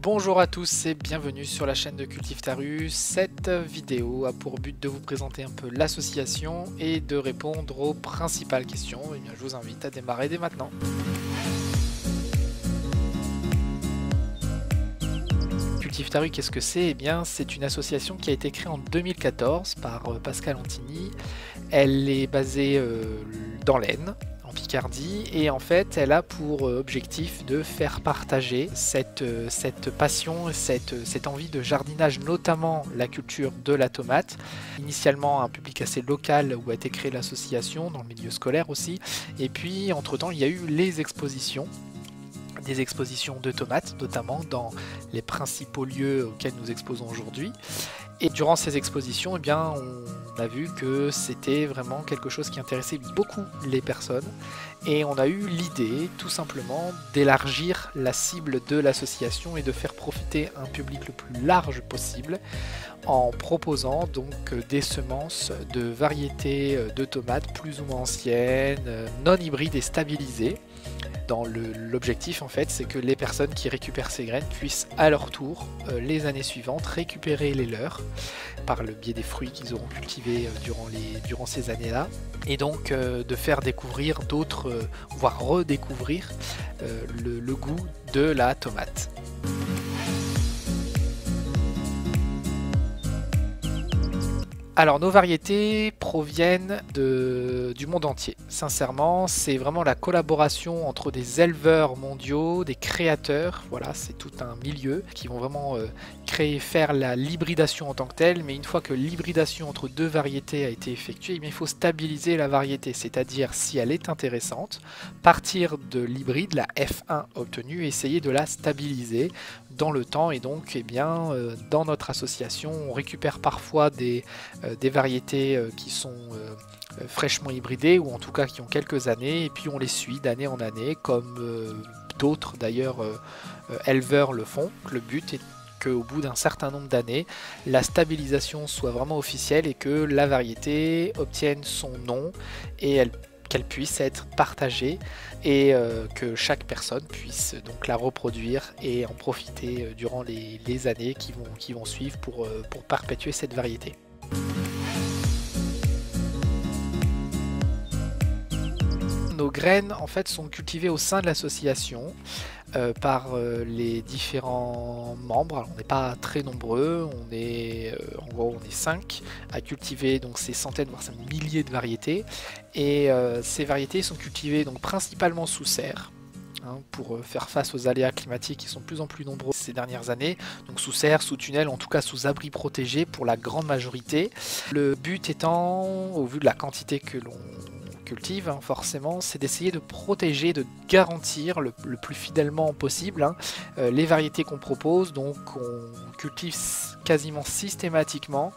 Bonjour à tous et bienvenue sur la chaîne de Cultive ta rue. Cette vidéo a pour but de vous présenter un peu l'association et de répondre aux principales questions. Et bien, je vous invite à démarrer dès maintenant. Cultive ta rue, qu'est-ce que c'est? Eh bien, c'est une association qui a été créée en 2014 par Pascal Antini. Elle est basée dans l'Aisne, en Picardie, et en fait elle a pour objectif de faire partager cette passion, cette envie de jardinage, notamment la culture de la tomate. Initialement un public assez local où a été créée l'association, dans le milieu scolaire aussi, et puis entre temps il y a eu les expositions. Des expositions de tomates, notamment dans les principaux lieux auxquels nous exposons aujourd'hui. Et durant ces expositions, eh bien, on a vu que c'était vraiment quelque chose qui intéressait beaucoup les personnes. Et on a eu l'idée, tout simplement, d'élargir la cible de l'association et de faire profiter un public le plus large possible en proposant donc des semences de variétés de tomates plus ou moins anciennes, non hybrides et stabilisées. L'objectif en fait, c'est que les personnes qui récupèrent ces graines puissent à leur tour les années suivantes récupérer les leurs par le biais des fruits qu'ils auront cultivés durant ces années-là, et donc de faire découvrir d'autres, voire redécouvrir le goût de la tomate. Alors nos variétés proviennent du monde entier. Sincèrement, c'est vraiment la collaboration entre des éleveurs mondiaux, des créateurs, voilà, c'est tout un milieu qui vont vraiment faire l'hybridation en tant que telle, mais une fois que l'hybridation entre deux variétés a été effectuée, il faut stabiliser la variété, c'est-à-dire si elle est intéressante, partir de l'hybride, la F1 obtenue, et essayer de la stabiliser dans le temps. Et donc dans notre association, on récupère parfois des variétés qui sont fraîchement hybridées, ou en tout cas qui ont quelques années, et puis on les suit d'année en année, comme d'autres d'ailleurs éleveurs le font. Le but est qu'au bout d'un certain nombre d'années, la stabilisation soit vraiment officielle et que la variété obtienne son nom et qu'elle puisse être partagée, et que chaque personne puisse donc la reproduire et en profiter durant les années qui vont suivre pour perpétuer cette variété. Nos graines en fait sont cultivées au sein de l'association par les différents membres. Alors, on n'est pas très nombreux, on est en gros on est 5 à cultiver donc ces centaines voire ces milliers de variétés, et ces variétés sont cultivées donc principalement sous serre, pour faire face aux aléas climatiques qui sont de plus en plus nombreux ces dernières années, donc sous serre, sous tunnel, en tout cas sous abri protégé pour la grande majorité. Le but étant, au vu de la quantité que l'on cultive, forcément, c'est d'essayer de protéger, de garantir le plus fidèlement possible les variétés qu'on propose. Donc on cultive quasiment systématiquement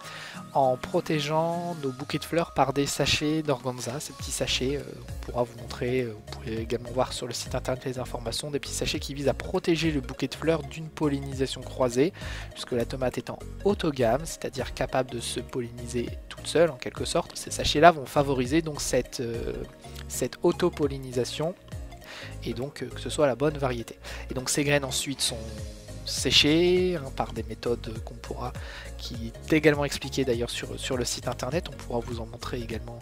en protégeant nos bouquets de fleurs par des sachets d'organza. Ces petits sachets, on pourra vous montrer, vous pourrez également voir sur le site internet les informations, des petits sachets qui visent à protéger le bouquet de fleurs d'une pollinisation croisée, puisque la tomate étant autogame, c'est-à-dire capable de se polliniser toute seule en quelque sorte, ces sachets-là vont favoriser donc cette auto-pollinisation, et donc que ce soit la bonne variété. Et donc ces graines ensuite sont séchées par des méthodes qui est également expliquées d'ailleurs sur le site internet. On pourra vous en montrer également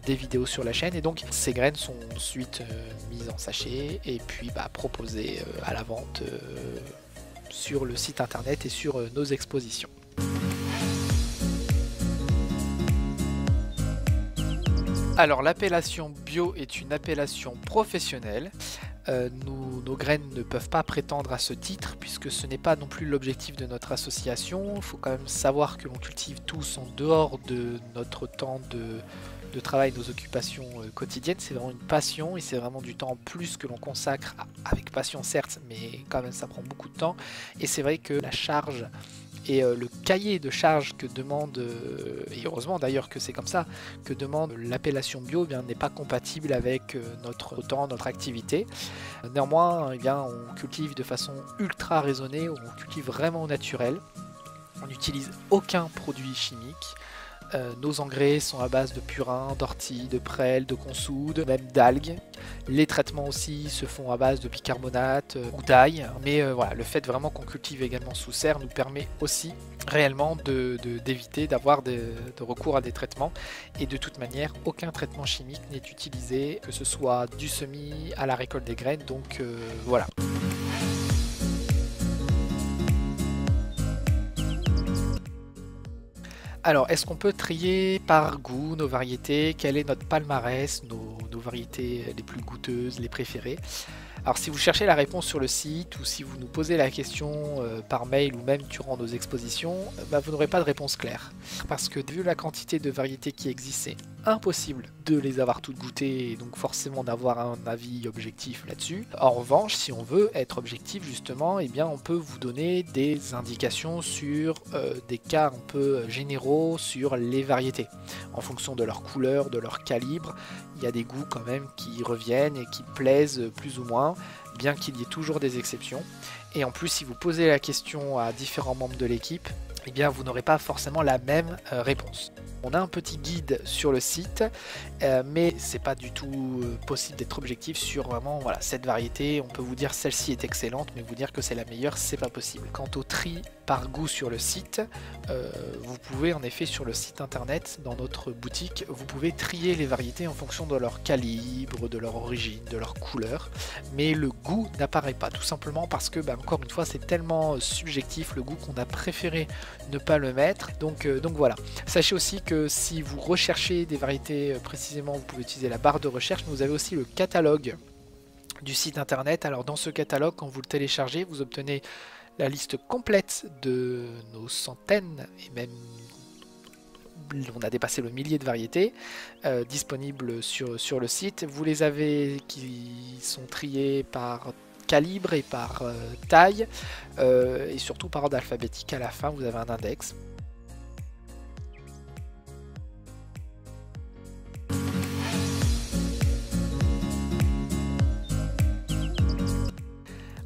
des vidéos sur la chaîne, et donc ces graines sont ensuite mises en sachet et puis proposées à la vente sur le site internet et sur nos expositions. Alors l'appellation bio est une appellation professionnelle. Nos graines ne peuvent pas prétendre à ce titre puisque ce n'est pas non plus l'objectif de notre association. Il faut quand même savoir que l'on cultive tous en dehors de notre temps de travail, nos occupations quotidiennes. C'est vraiment une passion et c'est vraiment du temps en plus que l'on consacre, avec passion certes, mais quand même ça prend beaucoup de temps. Et c'est vrai que la charge et le cahier de charge que demande, et heureusement d'ailleurs que c'est comme ça, que demande l'appellation bio, n'est pas compatible avec notre temps, notre activité. Néanmoins, on cultive de façon ultra raisonnée, on cultive vraiment au naturel. On n'utilise aucun produit chimique. Nos engrais sont à base de purin, d'ortie, de prêle, de consoude, même d'algues. Les traitements aussi se font à base de bicarbonate ou d'ail. Mais voilà, le fait vraiment qu'on cultive également sous serre nous permet aussi réellement d'éviter d'avoir de recours à des traitements. Et de toute manière, aucun traitement chimique n'est utilisé, que ce soit du semis à la récolte des graines. Donc voilà. Alors, est-ce qu'on peut trier par goût nos variétés? Quel est notre palmarès, nos variétés les plus goûteuses, les préférées? Alors, si vous cherchez la réponse sur le site ou si vous nous posez la question par mail ou même durant nos expositions, vous n'aurez pas de réponse claire. Parce que vu la quantité de variétés qui existent, c'est impossible de les avoir toutes goûtées et donc forcément d'avoir un avis objectif là-dessus. En revanche, si on veut être objectif justement, eh bien on peut vous donner des indications sur des cas un peu généraux sur les variétés. En fonction de leur couleur, de leur calibre, il y a des goûts quand même qui reviennent et qui plaisent plus ou moins, bien qu'il y ait toujours des exceptions. Et en plus, si vous posez la question à différents membres de l'équipe, eh bien vous n'aurez pas forcément la même réponse. On a un petit guide sur le site, mais c'est pas du tout possible d'être objectif sur vraiment voilà, cette variété. On peut vous dire celle-ci est excellente, mais vous dire que c'est la meilleure, c'est pas possible. Quant au tri par goût sur le site, vous pouvez en effet sur le site internet, dans notre boutique, vous pouvez trier les variétés en fonction de leur calibre, de leur origine, de leur couleur, mais le goût n'apparaît pas, tout simplement parce que, encore une fois, c'est tellement subjectif le goût qu'on a préféré ne pas le mettre. Donc voilà. Sachez aussi que si vous recherchez des variétés précisément, vous pouvez utiliser la barre de recherche, mais vous avez aussi le catalogue du site internet. Alors dans ce catalogue, quand vous le téléchargez, vous obtenez la liste complète de nos centaines et même on a dépassé le millier de variétés disponibles sur le site. Vous les avez qui sont triées par calibre et par taille et surtout par ordre alphabétique. À la fin, vous avez un index.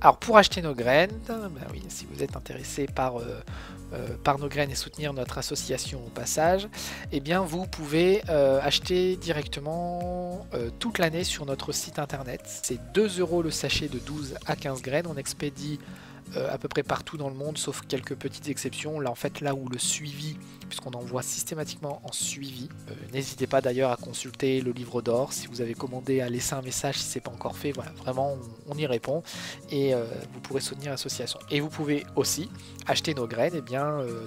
Alors pour acheter nos graines, oui, si vous êtes intéressé par nos graines et soutenir notre association au passage, eh bien vous pouvez acheter directement toute l'année sur notre site internet. C'est 2 € le sachet de 12 à 15 graines. On expédie à peu près partout dans le monde, sauf quelques petites exceptions. Là en fait, là où le suivi, puisqu'on envoie systématiquement en suivi. N'hésitez pas d'ailleurs à consulter le livre d'or. Si vous avez commandé, à laisser un message si ce n'est pas encore fait. Voilà, vraiment on y répond et vous pourrez soutenir l'association. Et vous pouvez aussi acheter nos graines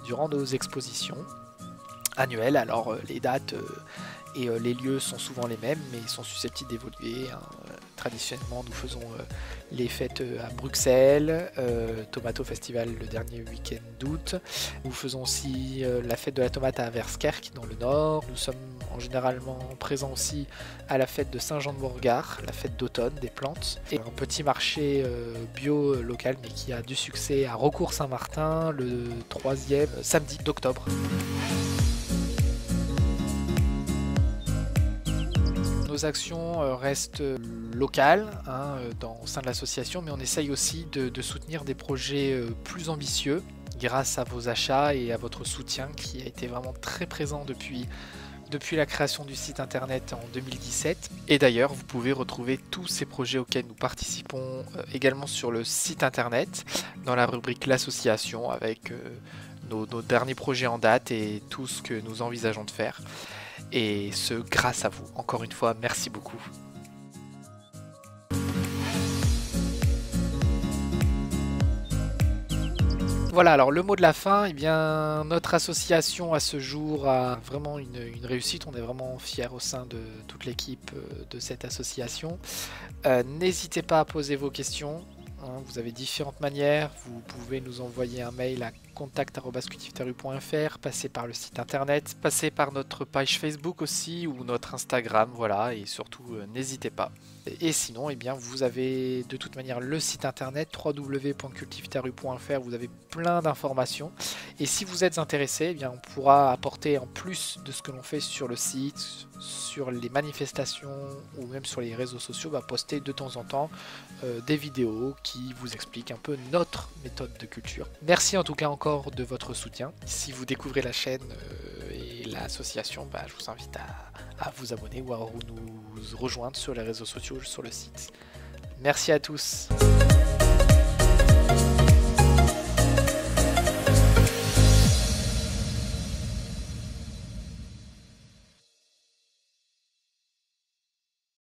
durant nos expositions annuelles. Alors les dates et les lieux sont souvent les mêmes, mais ils sont susceptibles d'évoluer. Traditionnellement, nous faisons les fêtes à Bruxelles, Tomato Festival le dernier week-end d'août. Nous faisons aussi la fête de la tomate à Verskerk dans le nord. Nous sommes généralement présents aussi à la fête de Saint-Jean-de-Bourgard, la fête d'automne des plantes. Et un petit marché bio local, mais qui a du succès à Raucourt-Saint-Martin le 3e samedi d'octobre. Nos actions restent locales au sein de l'association, mais on essaye aussi de soutenir des projets plus ambitieux grâce à vos achats et à votre soutien qui a été vraiment très présent depuis la création du site internet en 2017. Et d'ailleurs, vous pouvez retrouver tous ces projets auxquels nous participons également sur le site internet, dans la rubrique l'association, avec nos derniers projets en date et tout ce que nous envisageons de faire. Et ce, grâce à vous. Encore une fois, merci beaucoup. Voilà, alors le mot de la fin, eh bien, notre association à ce jour a vraiment une réussite. On est vraiment fiers au sein de toute l'équipe de cette association. N'hésitez pas à poser vos questions. Vous avez différentes manières. Vous pouvez nous envoyer un mail à contact@cultiveterrue.fr, passer par le site internet, passer par notre page Facebook aussi ou notre Instagram, voilà, et surtout n'hésitez pas. Et sinon, eh bien, vous avez de toute manière le site internet www.cultiveterrue.fr, vous avez plein d'informations. Et si vous êtes intéressé, eh bien, on pourra apporter en plus de ce que l'on fait sur le site, sur les manifestations ou même sur les réseaux sociaux, poster de temps en temps des vidéos qui vous expliquent un peu notre méthode de culture. Merci en tout cas encore de votre soutien. Si vous découvrez la chaîne et l'association, je vous invite à vous abonner ou à nous rejoindre sur les réseaux sociaux, sur le site. Merci à tous.